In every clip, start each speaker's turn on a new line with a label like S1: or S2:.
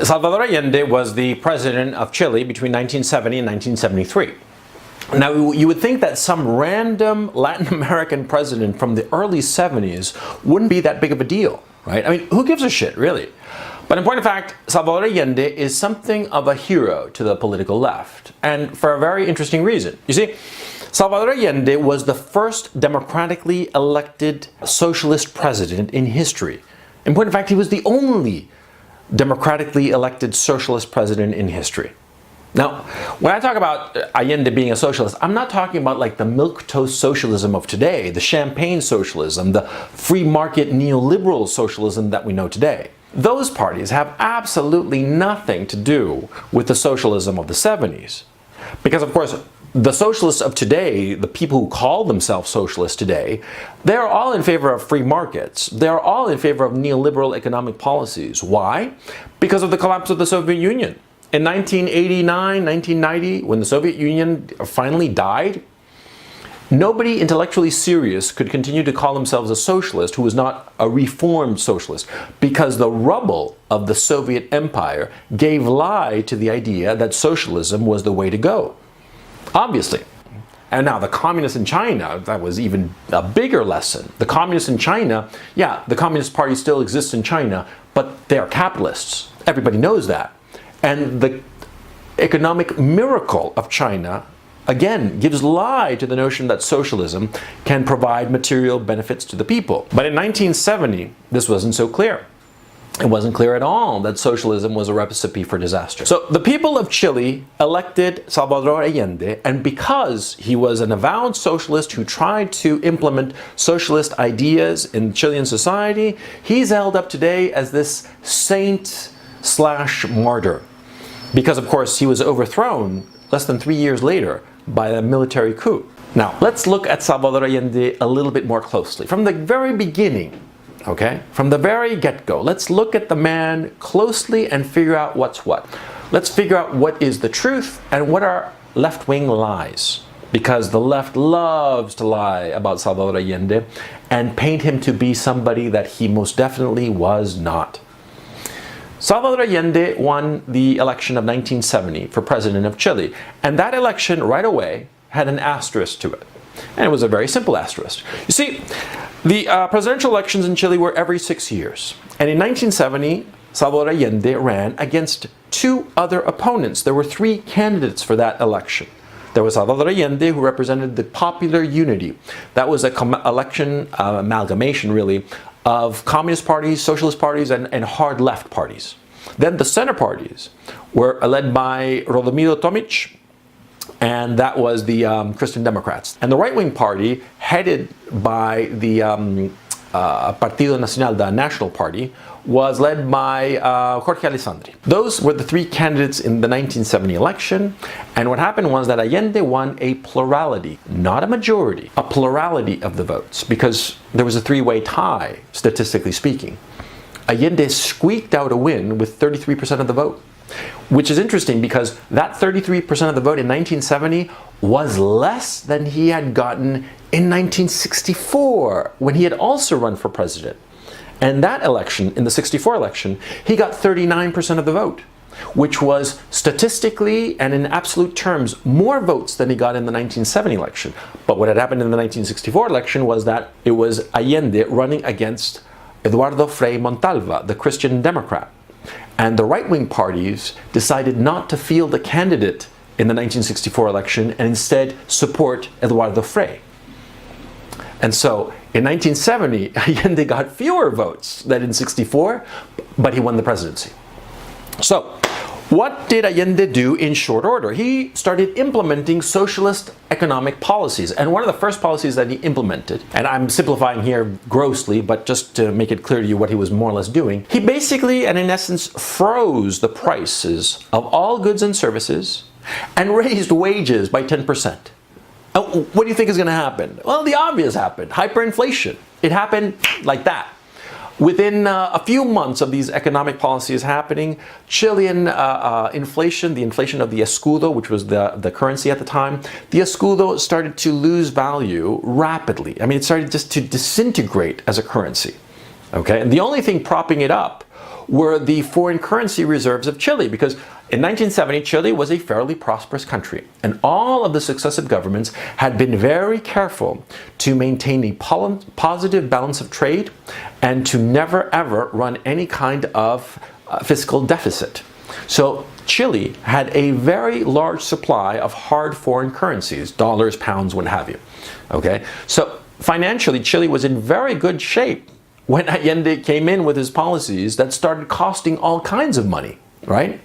S1: Salvador Allende was the president of Chile between 1970 and 1973. Now, you would think that some random Latin American president from the early 70s wouldn't be that big of a deal, right? I mean, who gives a shit, really? But in point of fact, Salvador Allende is something of a hero to the political left, and for a very interesting reason. You see, Salvador Allende was the first democratically elected socialist president in history. In point of fact, he was the only democratically elected socialist president in history. Now, when I talk about Allende being a socialist, I'm not talking about like the milquetoast socialism of today, the champagne socialism, the free market neoliberal socialism that we know today. Those parties have absolutely nothing to do with the socialism of the 70s. Because, of course, the socialists of today, the people who call themselves socialists today, they're all in favor of free markets. They're all in favor of neoliberal economic policies. Why? Because of the collapse of the Soviet Union. In 1989, 1990, when the Soviet Union finally died, nobody intellectually serious could continue to call themselves a socialist who was not a reformed socialist, because the rubble of the Soviet Empire gave lie to the idea that socialism was the way to go. Obviously. And now the communists in China, that was even a bigger lesson. The communists in China, yeah, the Communist Party still exists in China, but they are capitalists. Everybody knows that. And the economic miracle of China, again, gives lie to the notion that socialism can provide material benefits to the people. But in 1970, this wasn't so clear. It wasn't clear at all that socialism was a recipe for disaster. So the people of Chile elected Salvador Allende, and because he was an avowed socialist who tried to implement socialist ideas in Chilean society, he's held up today as this saint/martyr. Because, of course, he was overthrown less than 3 years later by a military coup. Now, let's look at Salvador Allende a little bit more closely. From the very beginning, okay, from the very get-go, let's look at the man closely and figure out what's what. Let's figure out what is the truth and what are left-wing lies. Because the left loves to lie about Salvador Allende and paint him to be somebody that he most definitely was not. Salvador Allende won the election of 1970 for president of Chile, and that election right away had an asterisk to it. And it was a very simple asterisk. You see, the presidential elections in Chile were every 6 years. And in 1970, Salvador Allende ran against two other opponents. There were three candidates for that election. There was Salvador Allende, who represented the Popular Unity. That was an election amalgamation, really, of communist parties, socialist parties, and hard left parties. Then the center parties were led by Rodomiro Tomic, and that was the Christian Democrats. And the right-wing party, headed by the Partido Nacional, the National Party, was led by Jorge Alessandri. Those were the three candidates in the 1970 election, and what happened was that Allende won a plurality, not a majority, a plurality of the votes, because there was a three-way tie, statistically speaking. Allende squeaked out a win with 33% of the vote, which is interesting because that 33% of the vote in 1970 was less than he had gotten in 1964, when he had also run for president. And that election, in the 64 election, he got 39% of the vote, which was statistically and in absolute terms more votes than he got in the 1970 election. But what had happened in the 1964 election was that it was Allende running against Eduardo Frei Montalva, the Christian Democrat. And the right-wing parties decided not to field a candidate in the 1964 election and instead support Eduardo Frei. And so in 1970, Allende got fewer votes than in 64, but he won the presidency. So what did Allende do in short order? He started implementing socialist economic policies. And one of the first policies that he implemented, and I'm simplifying here grossly, but just to make it clear to you what he was more or less doing, he basically and in essence froze the prices of all goods and services and raised wages by 10%. What do you think is going to happen? Well, the obvious happened. Hyperinflation. It happened like that. Within a few months of these economic policies happening, Chilean inflation, the inflation of the escudo, which was the currency at the time, the escudo started to lose value rapidly. I mean, it started just to disintegrate as a currency. Okay, and the only thing propping it up were the foreign currency reserves of Chile, because in 1970, Chile was a fairly prosperous country, and all of the successive governments had been very careful to maintain a positive balance of trade and to never ever run any kind of fiscal deficit. So Chile had a very large supply of hard foreign currencies, dollars, pounds, what have you. Okay, so financially, Chile was in very good shape when Allende came in with his policies that started costing all kinds of money, right?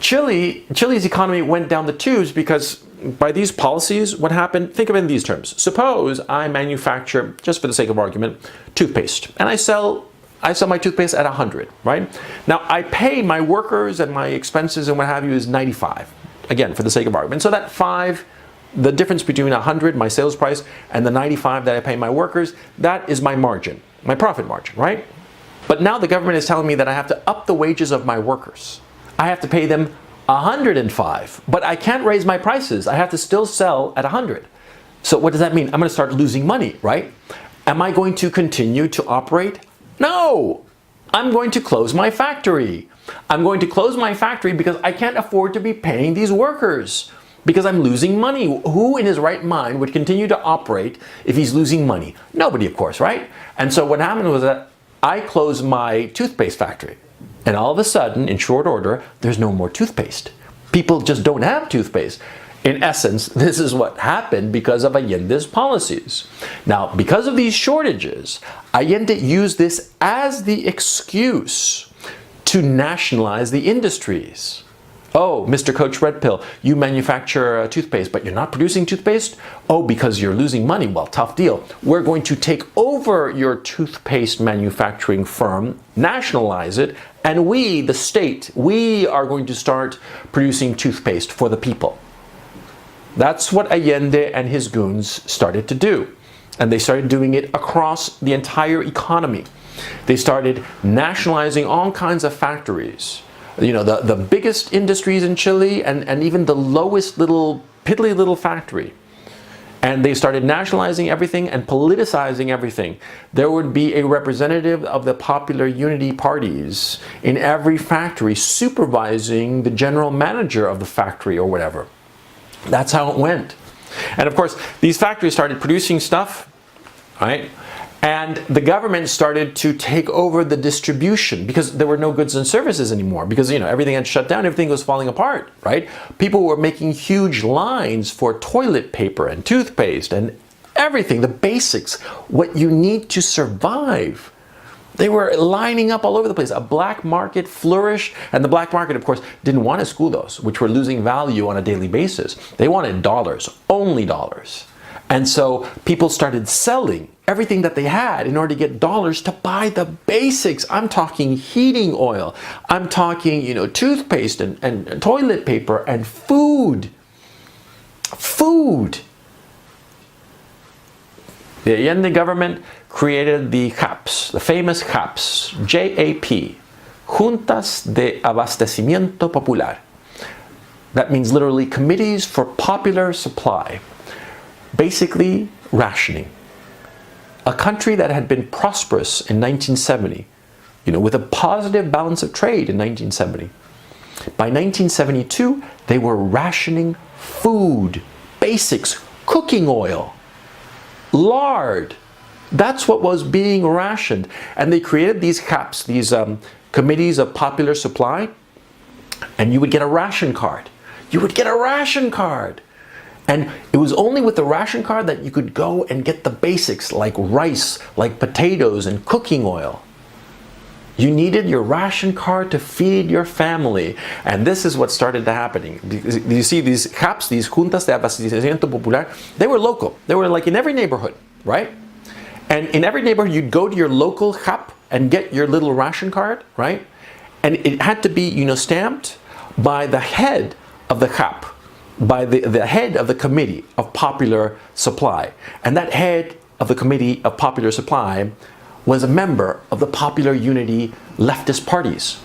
S1: Chile's economy went down the tubes because by these policies, what happened, think of it in these terms. Suppose I manufacture, just for the sake of argument, toothpaste, and I sell my toothpaste at 100, right? Now I pay my workers and my expenses and what have you is 95, again, for the sake of argument. So that 5, the difference between 100, my sales price, and the 95 that I pay my workers, that is my margin, my profit margin, right? But now the government is telling me that I have to up the wages of my workers. I have to pay them 105, but I can't raise my prices. I have to still sell at 100. So what does that mean? I'm going to start losing money, right? Am I going to continue to operate? No! I'm going to close my factory. I'm going to close my factory because I can't afford to be paying these workers because I'm losing money. Who in his right mind would continue to operate if he's losing money? Nobody, of course, right? And so what happened was that I closed my toothpaste factory. And all of a sudden, in short order, there's no more toothpaste. People just don't have toothpaste. In essence, this is what happened because of Allende's policies. Now, because of these shortages, Allende used this as the excuse to nationalize the industries. Oh, Mr. Coach Red Pill, you manufacture toothpaste, but you're not producing toothpaste? Oh, because you're losing money. Well, tough deal. We're going to take over your toothpaste manufacturing firm, nationalize it, and we, the state, we are going to start producing toothpaste for the people. That's what Allende and his goons started to do. And they started doing it across the entire economy. They started nationalizing all kinds of factories. You know, the biggest industries in Chile and even the lowest little, piddly little factory. And they started nationalizing everything and politicizing everything. There would be a representative of the popular unity parties in every factory supervising the general manager of the factory or whatever. That's how it went. And of course, these factories started producing stuff, right? And the government started to take over the distribution because there were no goods and services anymore because, you know, everything had shut down, everything was falling apart, right? People were making huge lines for toilet paper and toothpaste and everything, the basics, what you need to survive. They were lining up all over the place. A black market flourished, and the black market, of course, didn't want to school those, which were losing value on a daily basis. They wanted dollars, only dollars. And so people started selling everything that they had in order to get dollars to buy the basics. I'm talking heating oil. I'm talking, you know, toothpaste and toilet paper and food. Food. The Allende government created the JAPs, the famous JAPs, J-A-P, Juntas de Abastecimiento Popular. That means literally Committees for Popular Supply. Basically, rationing. A country that had been prosperous in 1970, you know, with a positive balance of trade in 1970. By 1972, they were rationing food, basics, cooking oil, lard. That's what was being rationed. And they created these CAPs, these committees of popular supply, and you would get a ration card. You would get a ration card. And it was only with the ration card that you could go and get the basics like rice, like potatoes and cooking oil. You needed your ration card to feed your family. And this is what started happening. You see these CAPs, these Juntas de Abastecimiento Popular, they were local. They were like in every neighborhood, right? And in every neighborhood, you'd go to your local CAP and get your little ration card, right? And it had to be, you know, stamped by the head of the CAP, by the head of the Committee of Popular Supply. And that head of the Committee of Popular Supply was a member of the Popular Unity leftist parties.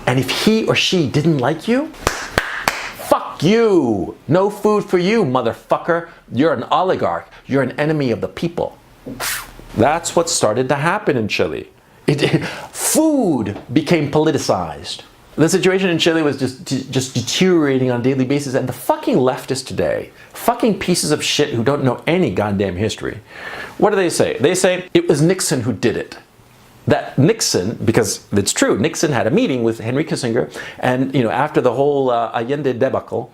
S1: And if he or she didn't like you, fuck you! No food for you, motherfucker! You're an oligarch. You're an enemy of the people. That's what started to happen in Chile. Food became politicized. The situation in Chile was just deteriorating on a daily basis, and the fucking leftists today, fucking pieces of shit who don't know any goddamn history, what do? They say it was Nixon who did it. That Nixon, because it's true, Nixon had a meeting with Henry Kissinger, and after the whole Allende debacle,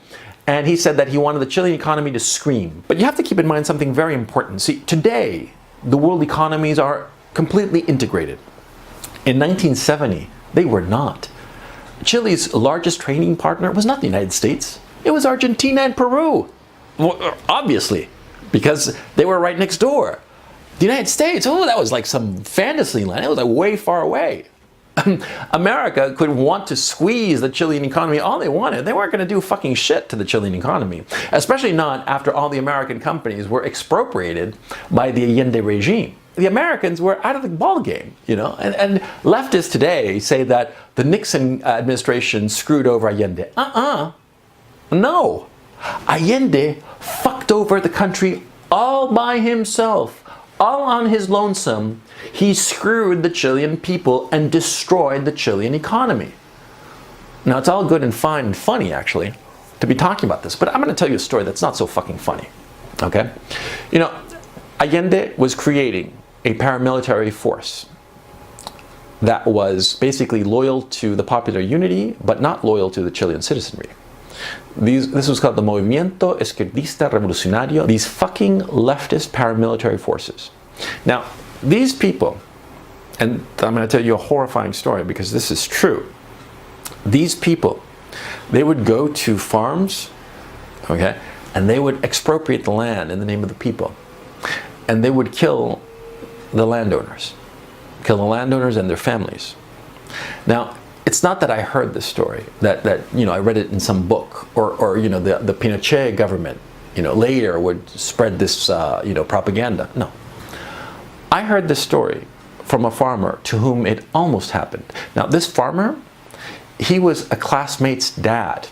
S1: and he said that he wanted the Chilean economy to scream. But you have to keep in mind something very important. See, today, the world economies are completely integrated. In 1970, they were not. Chile's largest trading partner was not the United States. It was Argentina and Peru. Well, obviously, because they were right next door. The United States, oh, that was like some fantasy land. It was like way far away. America could want to squeeze the Chilean economy all they wanted. They weren't going to do fucking shit to the Chilean economy, especially not after all the American companies were expropriated by the Allende regime. The Americans were out of the ball game, and leftists today say that the Nixon administration screwed over Allende. No. Allende fucked over the country all by himself, all on his lonesome. He screwed the Chilean people and destroyed the Chilean economy. Now, it's all good and fine and funny, actually, to be talking about this, but I'm going to tell you a story that's not so fucking funny, okay? Allende was creating a paramilitary force that was basically loyal to the popular unity, but not loyal to the Chilean citizenry. This was called the Movimiento Izquierdista Revolucionario, these fucking leftist paramilitary forces. Now, these people, and I'm going to tell you a horrifying story because this is true. These people, they would go to farms, okay, and they would expropriate the land in the name of the people. And they would kill the landowners and their families. Now, it's not that I heard this story, that I read it in some book, or the Pinochet government, later would spread this, propaganda. No. I heard this story from a farmer to whom it almost happened. Now, this farmer, he was a classmate's dad.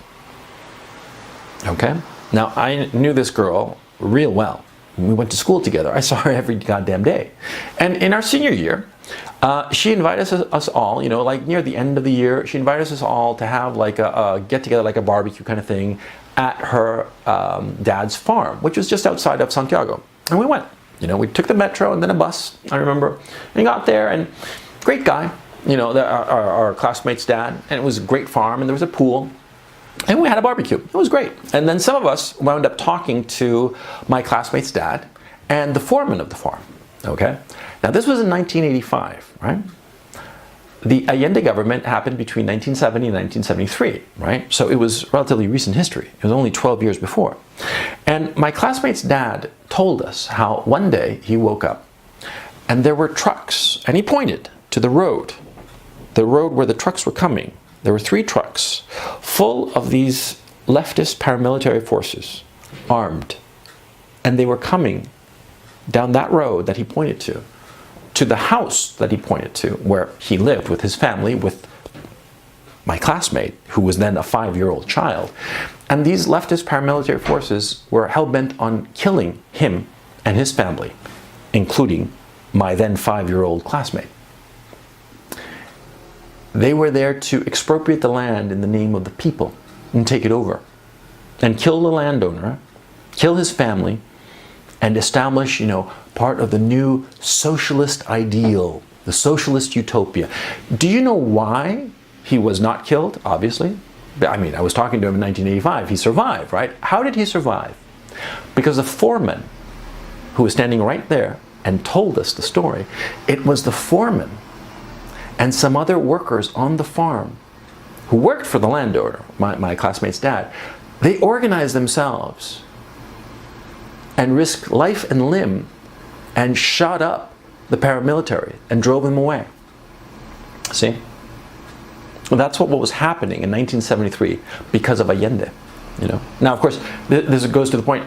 S1: Okay? Now, I knew this girl real well. We went to school together. I saw her every goddamn day. And in our senior year, she invited us all, like near the end of the year, she invited us all to have like a get-together, like a barbecue kind of thing at her dad's farm, which was just outside of Santiago. And we went. We took the metro and then a bus, I remember, and got there, and great guy, our classmate's dad, and it was a great farm, and there was a pool, and we had a barbecue. It was great. And then some of us wound up talking to my classmate's dad and the foreman of the farm, okay? Now, this was in 1985, right? The Allende government happened between 1970 and 1973, right? So it was relatively recent history. It was only 12 years before. And my classmate's dad told us how one day he woke up and there were trucks, and he pointed to the road where the trucks were coming. There were 3 trucks full of these leftist paramilitary forces, armed, and they were coming down that road that he pointed to the house that he pointed to, where he lived with his family, with my classmate, who was then a 5-year-old child. And these leftist paramilitary forces were hell-bent on killing him and his family, including my then 5-year-old classmate. They were there to expropriate the land in the name of the people and take it over and kill the landowner, kill his family, and establish, part of the new socialist ideal, the socialist utopia. Do you know why he was not killed? Obviously. I mean, I was talking to him in 1985. He survived, right? How did he survive? Because the foreman, who was standing right there and told us the story, it was the foreman and some other workers on the farm who worked for the landowner, my classmate's dad. They organized themselves and risked life and limb and shot up the paramilitary and drove them away. See? Well, that's what was happening in 1973 because of Allende. Now, of course, this goes to the point.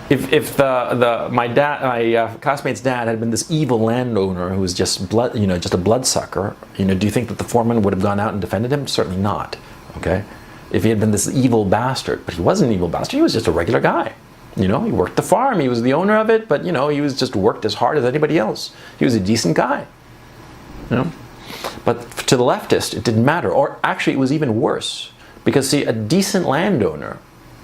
S1: If my classmate's dad had been this evil landowner who was just just a bloodsucker, do you think that the foreman would have gone out and defended him? Certainly not. Okay, if he had been this evil bastard, but he wasn't an evil bastard. He was just a regular guy. He worked the farm. He was the owner of it, but he was just worked as hard as anybody else. He was a decent guy. But to the leftist, it didn't matter. Or actually, it was even worse. Because, see, a decent landowner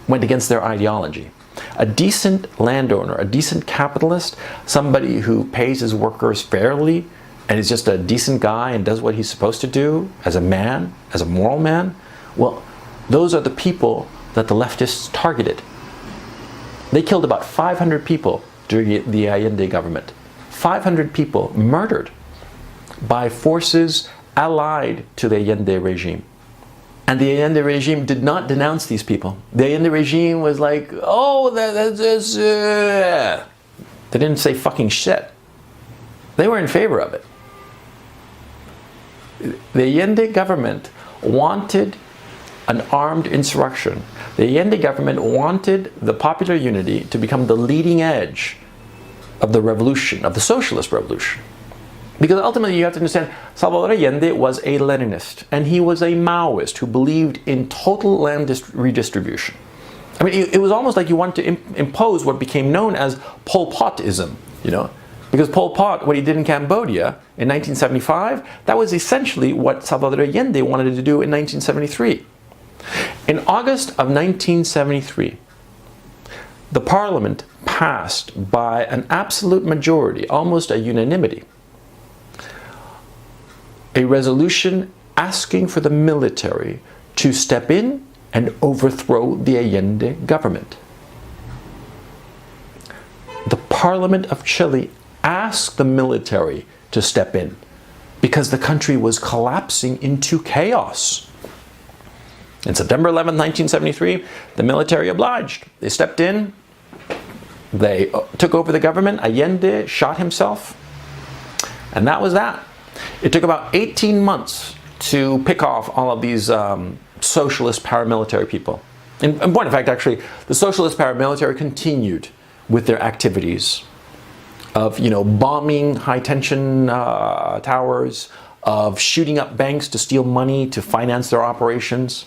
S1: went against their ideology. A decent landowner, a decent capitalist, somebody who pays his workers fairly and is just a decent guy and does what he's supposed to do as a man, as a moral man, well, those are the people that the leftists targeted. They killed about 500 people during the Allende government. 500 people murdered by forces allied to the Allende regime. And the Allende regime did not denounce these people. The Allende regime was like, oh, that's they didn't say fucking shit. They were in favor of it. The Allende government wanted an armed insurrection. The Allende government wanted the popular unity to become the leading edge of the revolution, of the socialist revolution. Because ultimately you have to understand, Salvador Allende was a Leninist, and he was a Maoist who believed in total land redistribution. I mean, it was almost like you wanted to impose what became known as Pol Potism, you know? Because Pol Pot, what he did in Cambodia in 1975, that was essentially what Salvador Allende wanted to do in 1973. In August of 1973, the parliament passed by an absolute majority, almost a unanimity, a resolution asking for the military to step in and overthrow the Allende government. The Parliament of Chile asked the military to step in because the country was collapsing into chaos. In September 11, 1973, the military obliged. They stepped in, they took over the government, Allende shot himself, and that was that. It took about 18 months to pick off all of these socialist paramilitary people. In point of fact, actually, the socialist paramilitary continued with their activities of, you know, bombing high-tension towers, of shooting up banks to steal money to finance their operations.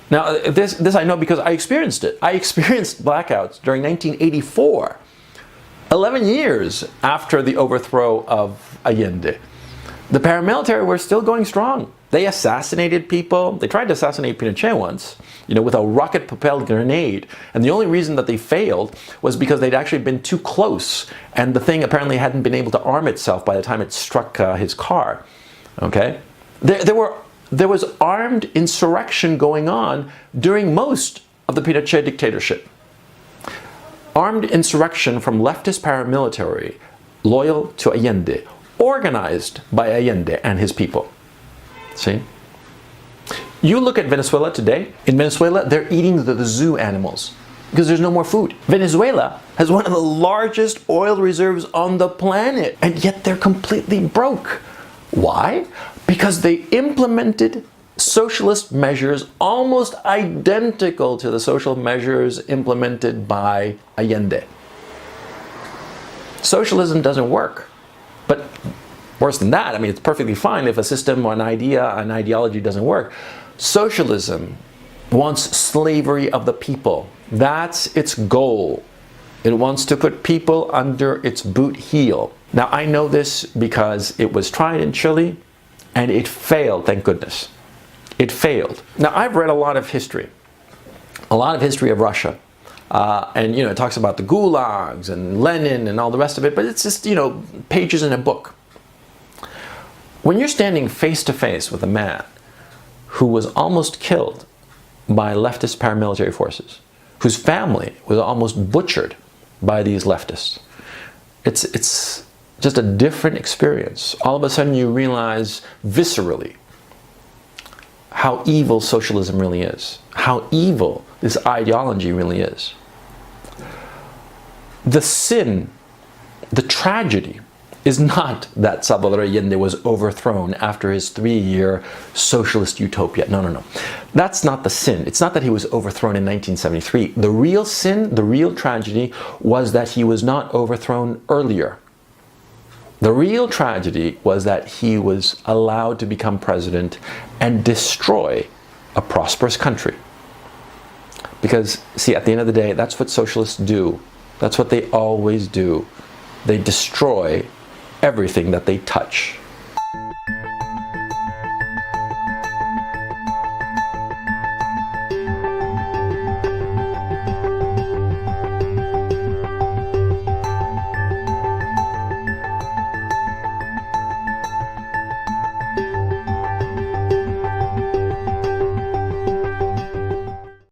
S1: Now, this I know because I experienced it. I experienced blackouts during 1984, 11 years after the overthrow of Allende. The paramilitary were still going strong. They assassinated people. They tried to assassinate Pinochet once, you know, with a rocket-propelled grenade. And the only reason that they failed was because they'd actually been too close, and the thing apparently hadn't been able to arm itself by the time it struck his car. Okay? There was armed insurrection going on during most of the Pinochet dictatorship. Armed insurrection from leftist paramilitary loyal to Allende, organized by Allende and his people. See? You look at Venezuela today. In Venezuela, they're eating the zoo animals because there's no more food. Venezuela has one of the largest oil reserves on the planet, and yet they're completely broke. Why? Because they implemented socialist measures almost identical to the social measures implemented by Allende. Socialism doesn't work. But worse than that, I mean, it's perfectly fine if a system or an idea, an ideology doesn't work. Socialism wants slavery of the people. That's its goal. It wants to put people under its boot heel. Now, I know this because it was tried in Chile and it failed, thank goodness. It failed. Now, I've read a lot of history of Russia. And, you know, it talks about the gulags and Lenin and all the rest of it, but it's just, you know, pages in a book. When you're standing face to face with a man who was almost killed by leftist paramilitary forces, whose family was almost butchered by these leftists, it's just a different experience. All of a sudden you realize viscerally how evil socialism really is, how evil this ideology really is. The sin, the tragedy, is not that Salvador Allende was overthrown after his 3-year socialist utopia. No, no, no. That's not the sin. It's not that he was overthrown in 1973. The real sin, the real tragedy, was that he was not overthrown earlier. The real tragedy was that he was allowed to become president and destroy a prosperous country. Because, see, at the end of the day, that's what socialists do. That's what they always do. They destroy everything that they touch.